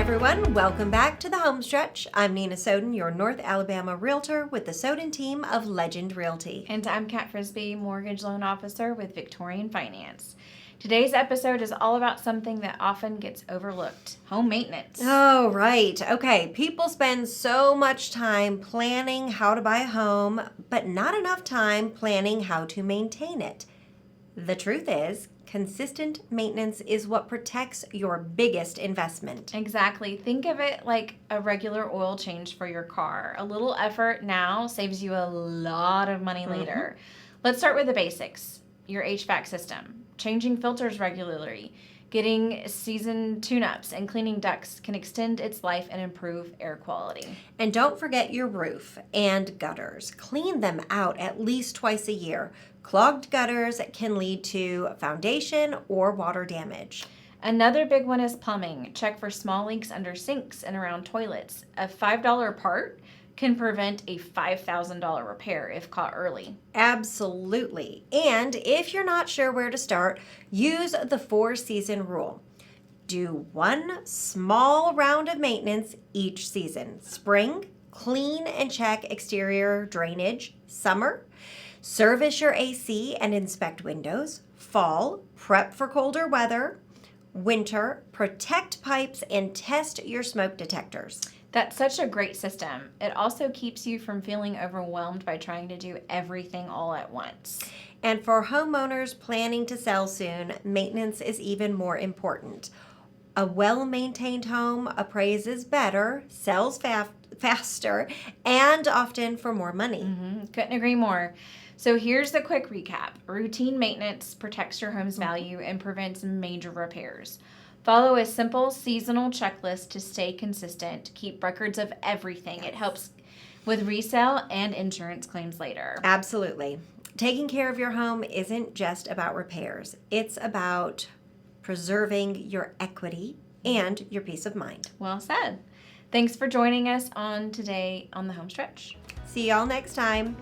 everyone, welcome back to the Home Stretch. I'm Nina Soden, your North Alabama Realtor with the Soden team of Legend Realty. And I'm Kat Frisby, Mortgage Loan Officer with Victorian Finance. Today's episode is all about something that often gets overlooked: home maintenance. Oh, right. Okay, people spend so much time planning how to buy a home, but not enough time planning how to maintain it. The truth is, consistent maintenance is what protects your biggest investment. Exactly. Think of it like a regular oil change for your car. A little effort now saves you a lot of money later. Let's start with the basics. Your HVAC system. Changing filters regularly, getting season tune-ups, and cleaning ducts can extend its life and improve air quality. And don't forget your roof and gutters. Clean them out at least twice a year. Clogged gutters can lead to foundation or water damage. Another big one is plumbing. Check for small leaks under sinks and around toilets. A $5 part can prevent a $5,000 repair if caught early. Absolutely. And if you're not sure where to start, use the 4-season rule. Do one small round of maintenance each season. Spring, clean and check exterior drainage. Summer, service your AC and inspect windows. Fall, prep for colder weather. Winter, protect pipes and test your smoke detectors. That's such a great system. It also keeps you from feeling overwhelmed by trying to do everything all at once. And for homeowners planning to sell soon, maintenance is even more important. A well-maintained home appraises better, sells faster, and often for more money. Couldn't agree more. So here's the quick recap. Routine maintenance protects your home's value and prevents major repairs. Follow a simple seasonal checklist to stay consistent. Keep records of everything. It helps with resale and insurance claims later. Absolutely. Taking care of your home isn't just about repairs. It's about preserving your equity and your peace of mind. Well said. Thanks for joining us today on the Home Stretch. See y'all next time.